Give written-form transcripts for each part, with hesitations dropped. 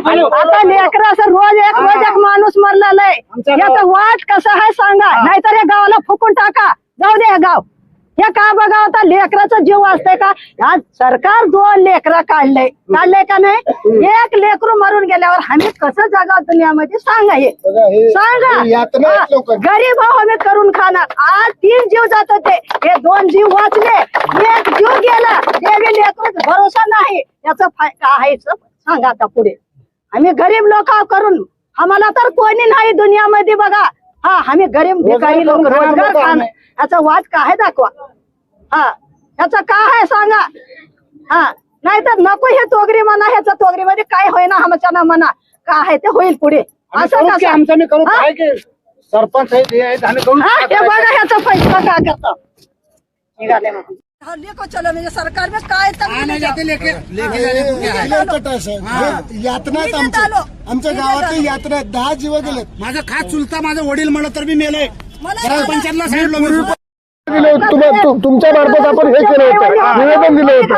आता लेकर असं रोज एक माणूस मरलेला आहे, याचं वाट कसं आहे सांगा, नाहीतर या गावाला फुकून टाका, जाऊ दे हे गाव. हे का बघा आता लेकराचा जीव असतंय का? आज सरकार 2 लेकरं काढले का नाही? एक लेकरू मरून गेल्यावर आम्ही कसं जगा दुनियामध्ये सांगा, हे सांगा. गरीब आहो आम्ही करून खाणार. आज 3 जीव जात होते, हे 2 जीव वाचले, एक जीव गेला, देवी लेकरू भरोसा नाही, याचं काय आहे सांगा आता पुढे. आम्ही गरीब लोक करून आम्हाला तर कोणी नाही दुनियामध्ये बघा. हा आम्ही गरीब भिकारी लोक रोजगार खाणार, याचा वाद काय आहे दाखवा. हा याचा काय आहे सांगा. हा नाहीतर नको हे तोगरी म्हणा, ह्याचा तोगरीमध्ये काय होईना आमच्या ना म्हणा, काय आहे ते होईल पुढे. असं कसं आमचं मी करू सरपंच हे बघा ह्याचा फैसला काय करतो निघाले लेको चलो म्हणजे सरकार में काय यातनात आमच्या गावातली यात्रा 10 जीव गेलेत. माझा खास चुलता माझं वडील म्हणलं तर मी मेलोय. पंचायतला सांगितलं तुमच्या मार्फत आपण हे केलं होतं, निवेदन दिलं होतं.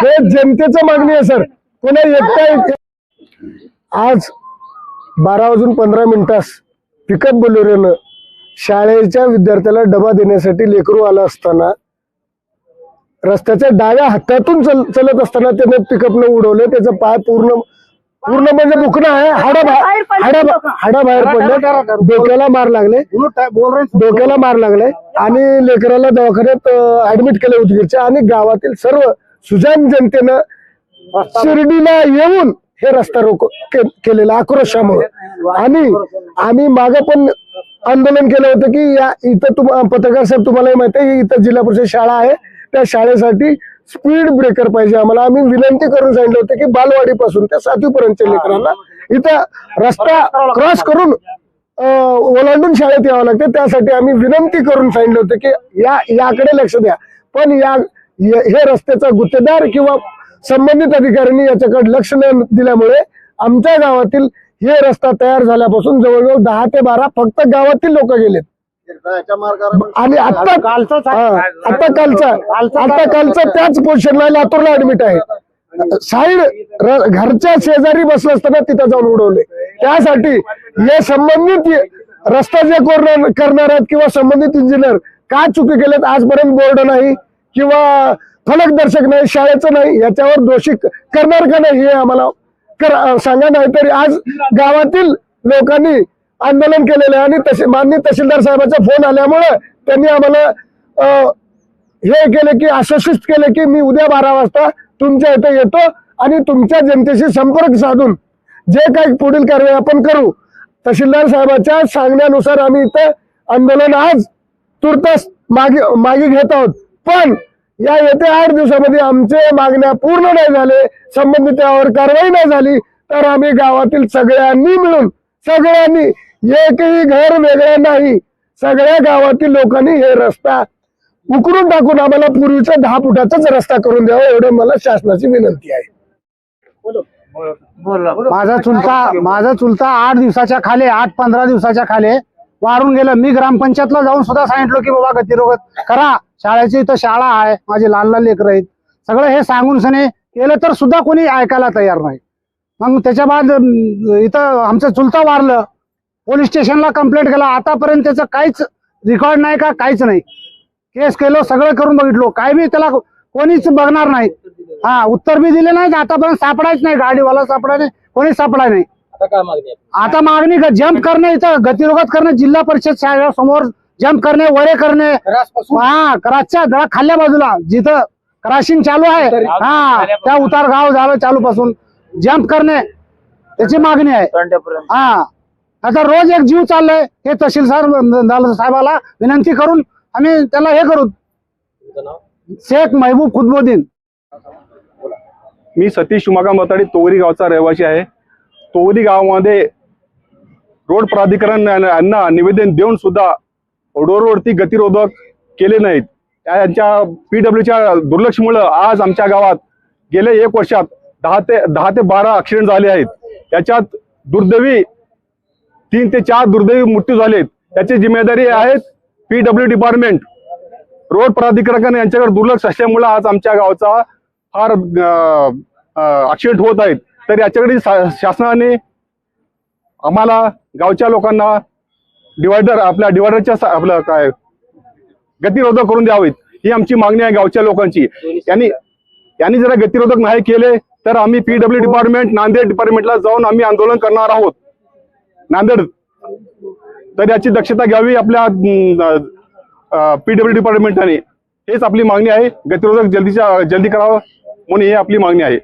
हे जनतेचं मागणी आहे सर. कोणा एकटा आज 12:15 पिकअप बोलेरोनं शाळेच्या विद्यार्थ्याला डबा देण्यासाठी लेकरू आला असताना रस्त्याच्या डाव्या हातातून चलत असताना त्याने पिकअपनं उडवले. त्याचा पाय पूर्ण म्हणजे दुखणं आहे, हाडा बाहेर पडले, डोक्याला मार लागले आणि लेकराला दवाखान्यात ऍडमिट केले उदगीरच्या. आणि गावातील सर्व सुजाण जनतेनं शिर्डीला येऊन हे रस्ता रोको केलेला आक्रोशामुळे. आणि आम्ही मागं पण आंदोलन केलं होतं की या इथं पत्रकार साहेब तुम्हालाही माहिती आहे, इथं जिल्हा परिषद शाळा आहे, त्या शाळेसाठी स्पीड ब्रेकर पाहिजे आम्हाला. आम्ही विनंती करून सांगितलं होतं की बालवाडीपासून त्या 7वी पर्यंतच्या लेकरांना इथं रस्ता क्रॉस करून ओलांडून शाळेत यावं लागतं. त्यासाठी आम्ही विनंती करून सांगितलं होतं की याकडे लक्ष द्या. पण हे रस्त्याचा गुत्तेदार किंवा संबंधित अधिकाऱ्यांनी याच्याकडे लक्ष न दिल्यामुळे आमच्या गावातील हे रस्ता तयार झाल्यापासून जवळजवळ 10 ते 12 फक्त गावातील लोक गेलेत. आणि आता कालचा त्याच पोझिशनला लातूरला ऍडमिट आहे. साईड घरच्या शेजारी बसलं असताना तिथं जाऊन उडवले. त्यासाठी हे संबंधित रस्ता जे करणार आहेत किंवा संबंधित इंजिनियर काय चुकी केलेत आजपर्यंत बोर्ड नाही किंवा फलकदर्शक नाही, शाळेचं नाही, याच्यावर दोषी करणार का नाही हे आम्हाला सांगा. नाहीतरी आज गावातील लोकांनी आंदोलन केलेलं आहे आणि माननीय तहसीलदार साहेबांचा फोन आल्यामुळे त्यांनी आम्हाला हे केले की आश्वासित केले की मी उद्या 12 वाजता तुमच्या इथे येतो आणि तुमच्या जनतेशी संपर्क साधून जे काही पुढील कारवाई आपण करू. तहसीलदार साहेबांच्या सांगण्यानुसार आम्ही इथं आंदोलन आज तुर्तास मागे घेत आहोत. पण या येत्या 8 दिवसामध्ये आमचे मागण्या पूर्ण नाही झाले, संबंधित त्यावर कारवाई नाही झाली तर आम्ही गावातील सगळ्यांनी मिळून एकही घर वेगळं नाही, सगळ्या गावातील लोकांनी हे रस्ता उकरून टाकून आम्हाला पूर्वीचा 10 फुटाचाच रस्ता करून द्यावा एवढं मला शासनाची विनंती आहे. माझा चुलता 8 दिवसाच्या खाली 8-15 दिवसाच्या खाली वारून गेलं. मी ग्रामपंचायतला जाऊन सुद्धा सांगितलं की बाबा गतिरोधक करा, शाळेची इथं शाळा आहे, माझी लहान लेकरं आहेत, सगळं हे सांगून सने केलं तर सुद्धा कोणी ऐकायला तयार नाही. मग त्याच्या बाद इथं आमचं चुलता वारलं, पोलीस स्टेशनला कंप्लेंट केला, आतापर्यंत त्याचं काहीच रेकॉर्ड नाही का काहीच नाही. केस केलं, सगळं करून बघितलो, काय बी त्याला कोणीच बघणार नाही. उत्तर बी दिले नाही, आतापर्यंत सापडायच नाही, गाडीवाला सापडा नाही, कोणी सापडाय नाही. आता मागणी जंप करणे, इथं गतिरोधक करणे, जिल्हा परिषद शाळा समोर जंप करणे, वरे करणे, कराच्या दळा खाल्ल्या बाजूला जिथं क्रॉसिंग चालू आहे त्या उतार गाव झालं चालू पासून जंप करणे त्याची मागणी आहे. आता रोज एक जीव चाललाय. हे तहसीलदार साहेबाला विनंती करून आम्ही त्याला हे करू. शेख महबूब खुदबुद्दीन. मी सतीश उमाका मताडी तोगरी गावचा रहिवासी आहे. तोगरी गावामध्ये रोड प्राधिकरण यांना निवेदन देऊन सुद्धा रोडवरती गतिरोधक केले नाहीत. त्यांच्या PWच्या दुर्लक्षमुळे आज आमच्या गावात गेले 1 वर्षात 10 ते 12 ऍक्सिडेंट झाले आहेत. त्याच्यात दुर्दैवी 3 ते 4 दुर्दैवी मृत्यू झालेत. त्याची जिम्मेदारी आहेत PW डिपार्टमेंट. रोड प्राधिकरण यांच्याकडे दुर्लक्ष असल्यामुळे आज आमच्या गावचा फार ऍक्सिडेंट होत आहेत, तर याच्याकडे शासनाने आम्हाला गावच्या लोकांना डिवायडरच्या आपलं काय गतिरोधक करून द्यावेत, ही आमची मागणी आहे गावच्या लोकांची. यांनी जरा गतिरोधक नाही केले तर आम्ही PW डिपार्टमेंट, नांदेड डिपार्टमेंटला जाऊन आम्ही आंदोलन करणार आहोत नांदेड. तर याची दक्षता घ्यावी आपल्या PW डिपार्टमेंटाने. हेच आपली मागणी आहे. गतिरोधक जल्दी करावं म्हणून ही आपली मागणी आहे.